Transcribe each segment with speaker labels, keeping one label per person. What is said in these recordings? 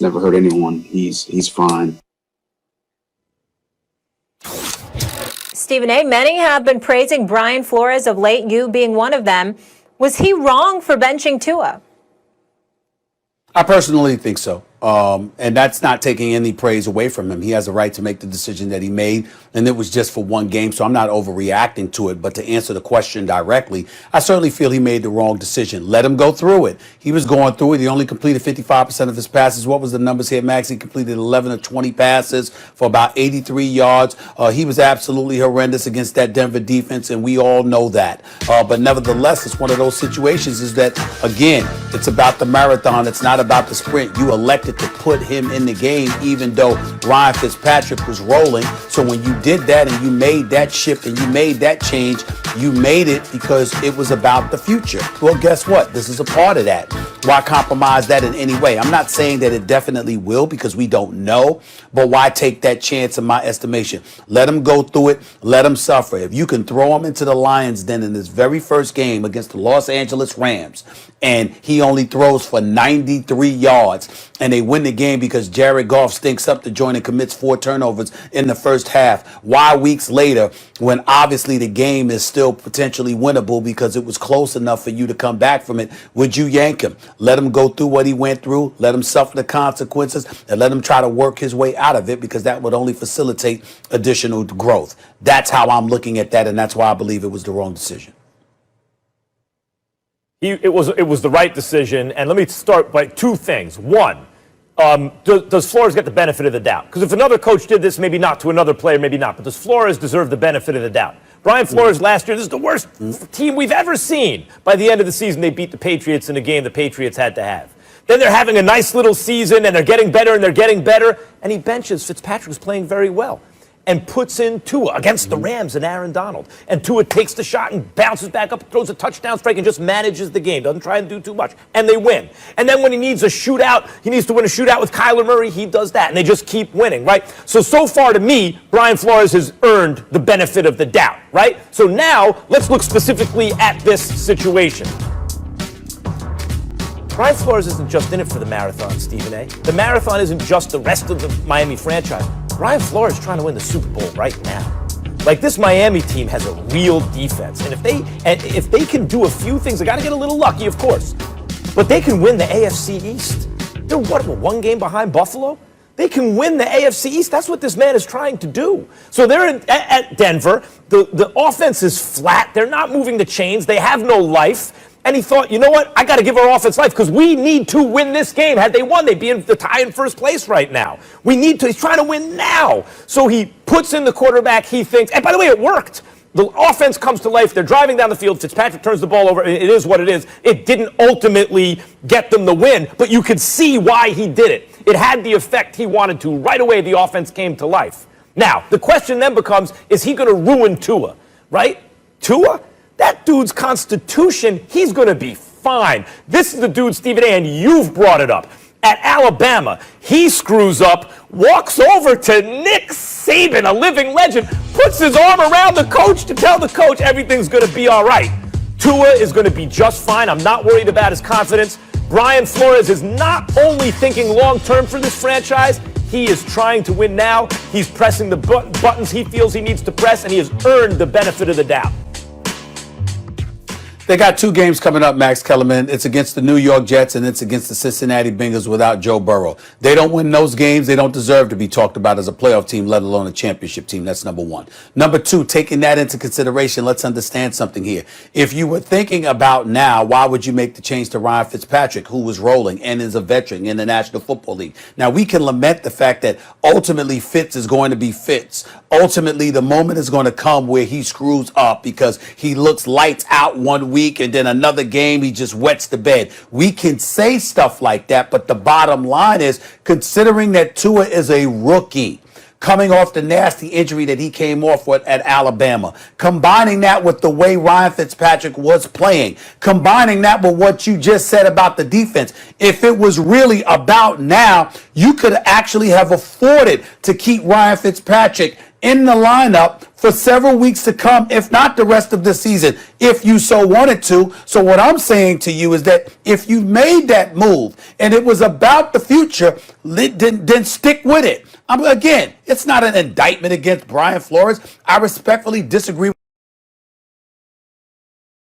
Speaker 1: never hurt anyone. He's fine.
Speaker 2: Stephen A., many have been praising Brian Flores of late, you being one of them. Was he wrong for benching Tua?
Speaker 3: I personally think so. And that's not taking any praise away from him. He has a right to make the decision that he made, and it was just for one game, so I'm not overreacting to it. But to answer the question directly, I certainly feel he made the wrong decision. Let him go through it. He was going through it. He only completed 55% of his passes. What was the numbers here, Max? He completed 11 of 20 passes for about 83 yards. He was absolutely horrendous against that Denver defense, and we all know that. But nevertheless, it's one of those situations is that, again, it's about the marathon. It's not about the sprint. You elected to put him in the game, even though Ryan Fitzpatrick was rolling. So when you did that and you made that shift and you made that change, you made it because it was about the future. Well, guess what? This is a part of that. Why compromise that in any way? I'm not saying that it definitely will because we don't know, but why take that chance in my estimation? Let him go through it. Let him suffer. If you can throw him into the Lions den in his very first game against the Los Angeles Rams, and he only throws for 93 yards, and they win the game because Jared Goff stinks up the joint and commits 4 turnovers in the first half. Why weeks later, when obviously the game is still potentially winnable because it was close enough for you to come back from it, would you yank him? Let him go through what he went through, let him suffer the consequences, and let him try to work his way out of it because that would only facilitate additional growth. That's how I'm looking at that, and that's why I believe it was the wrong decision.
Speaker 4: It was the right decision, and let me start by 2 things. One, does Flores get the benefit of the doubt? Because if another coach did this, maybe not to another player, maybe not. But does Flores deserve the benefit of the doubt? Brian Flores last year, this is the worst team we've ever seen. By the end of the season, they beat the Patriots in a game the Patriots had to have. Then they're having a nice little season, and they're getting better, and he benches. Fitzpatrick was playing very well. And puts in Tua against the Rams and Aaron Donald. And Tua takes the shot and bounces back up, throws a touchdown strike, and just manages the game. Doesn't try and do too much. And they win. And then when he needs a shootout, he needs to win a shootout with Kyler Murray, he does that. And they just keep winning, right? So far to me, Brian Flores has earned the benefit of the doubt, right? So now, let's look specifically at this situation. Brian Flores isn't just in it for the marathon, Stephen A. The marathon isn't just the rest of the Miami franchise. Brian Flores is trying to win the Super Bowl right now. Like, this Miami team has a real defense. And if they can do a few things, they got to get a little lucky, of course. But they can win the AFC East. They're one game behind Buffalo? They can win the AFC East. That's what this man is trying to do. So they're at Denver. The offense is flat. They're not moving the chains. They have no life. And he thought, you know what? I got to give our offense life because we need to win this game. Had they won, they'd be in the tie in first place right now. He's trying to win now. So he puts in the quarterback he thinks, and by the way, it worked. The offense comes to life. They're driving down the field. Fitzpatrick turns the ball over. It is what it is. It didn't ultimately get them the win, but you could see why he did it. It had the effect he wanted to. Right away, the offense came to life. Now, the question then becomes, is he going to ruin Tua, right? Tua? That dude's constitution, he's going to be fine. This is the dude, Stephen A., and you've brought it up. At Alabama, he screws up, walks over to Nick Saban, a living legend, puts his arm around the coach to tell the coach everything's going to be all right. Tua is going to be just fine. I'm not worried about his confidence. Brian Flores is not only thinking long-term for this franchise, he is trying to win now. He's pressing the buttons he feels he needs to press, and he has earned the benefit of the doubt.
Speaker 3: They got 2 games coming up, Max Kellerman. It's against the New York Jets and it's against the Cincinnati Bengals without Joe Burrow. They don't win those games. They don't deserve to be talked about as a playoff team, let alone a championship team. That's number 1. Number 2, taking that into consideration, let's understand something here. If you were thinking about now, why would you make the change to Ryan Fitzpatrick, who was rolling and is a veteran in the National Football League? Now, we can lament the fact that ultimately Fitz is going to be Fitz. Ultimately, the moment is going to come where he screws up because he looks lights out one week and then another game he just wets the bed. We can say stuff like that, but the bottom line is, considering that Tua is a rookie, coming off the nasty injury that he came off with at Alabama, combining that with the way Ryan Fitzpatrick was playing, combining that with what you just said about the defense, if it was really about now, you could actually have afforded to keep Ryan Fitzpatrick in the lineup for several weeks to come, if not the rest of the season, if you so wanted to. So what I'm saying to you is that if you made that move and it was about the future, then stick with it. Again, it's not an indictment against Brian Flores. I respectfully disagree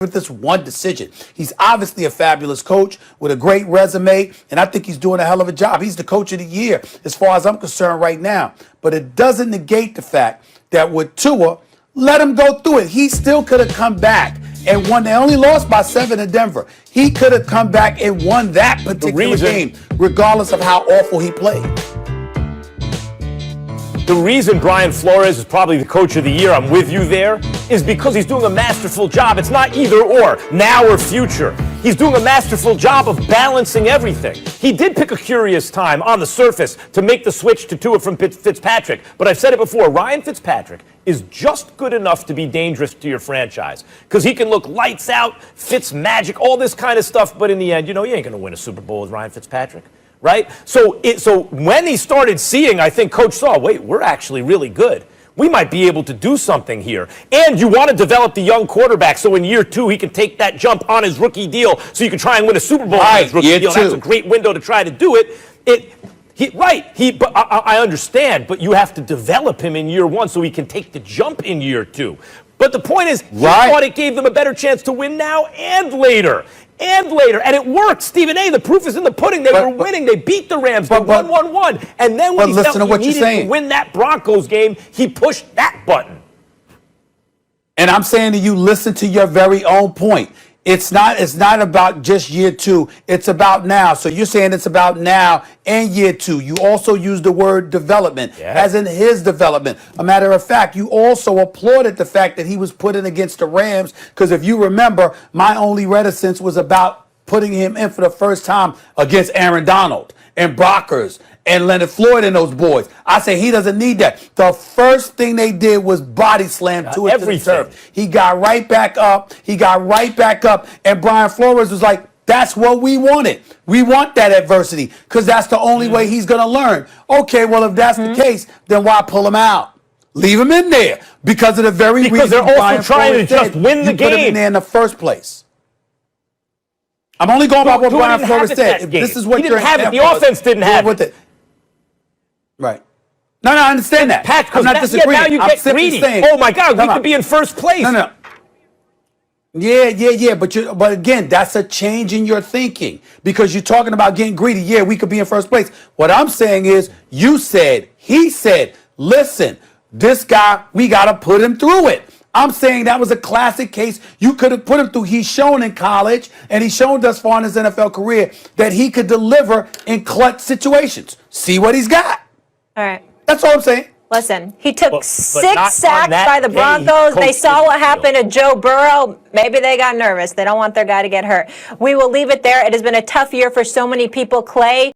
Speaker 3: with this one decision. He's obviously a fabulous coach with a great resume, and I think he's doing a hell of a job. He's the coach of the year as far as I'm concerned right now. But it doesn't negate the fact that with Tua, let him go through it. He still could have come back and won. They only lost by 7 to Denver. He could have come back and won that particular game, regardless of how awful he played.
Speaker 4: The reason Brian Flores is probably the coach of the year, I'm with you there, is because he's doing a masterful job. It's not either or, now or future. He's doing a masterful job of balancing everything. He did pick a curious time on the surface to make the switch to Tua from Fitzpatrick. But I've said it before, Ryan Fitzpatrick is just good enough to be dangerous to your franchise. Because he can look lights out, Fitz magic, all this kind of stuff. But in the end, you ain't going to win a Super Bowl with Ryan Fitzpatrick. Right? So when he started seeing, I think Coach saw, wait, we're actually really good. We might be able to do something here. And you want to develop the young quarterback so in year 2 he can take that jump on his rookie deal so you can try and win a Super Bowl on his rookie deal. That's a great window to try to do it. But I understand, but you have to develop him in year 1 so he can take the jump in year 2. But the point is, he thought it gave them a better chance to win now and later. And it worked. Stephen A., the proof is in the pudding. They were winning. They beat the Rams. They won 1-1. And then when he felt he needed to win that Broncos game, he pushed that button.
Speaker 3: And I'm saying to you, listen to your very own point. It's not about just year 2. It's about now. So you're saying it's about now and year 2. You also use the word development, as in his development. A matter of fact, you also applauded the fact that he was put in against the Rams, because if you remember, my only reticence was about putting him in for the first time against Aaron Donald and Brockers and Leonard Floyd and those boys. I say he doesn't need that. The first thing they did was body slam to it to the turf. He got right back up. And Brian Flores was like, that's what we wanted. We want that adversity because that's the only way he's going to learn. Okay, well, if that's the case, then why pull him out? Leave him in there because of the very reason
Speaker 4: they're also
Speaker 3: Brian
Speaker 4: trying
Speaker 3: Flores
Speaker 4: to just win the
Speaker 3: you put him in
Speaker 4: game.
Speaker 3: there in the first place. I'm only going by what Brian Flores said. If this is what
Speaker 4: he didn't have it. The offense didn't have it.
Speaker 3: Right. No, I understand that. I'm not disagreeing.
Speaker 4: Now you get greedy. Oh my God, we could be in first place.
Speaker 3: No. Yeah. But again, that's a change in your thinking because you're talking about getting greedy. Yeah, we could be in first place. What I'm saying is, he said, listen, this guy, we got to put him through it. I'm saying that was a classic case. You could have put him through. He's shown in college and he's shown thus far in his NFL career that he could deliver in clutch situations. See what he's got.
Speaker 2: All right.
Speaker 3: That's all I'm saying.
Speaker 2: Listen, he took 6 sacks by the Broncos. They saw what happened to Joe Burrow. Maybe they got nervous. They don't want their guy to get hurt. We will leave it there. It has been a tough year for so many people. Clay.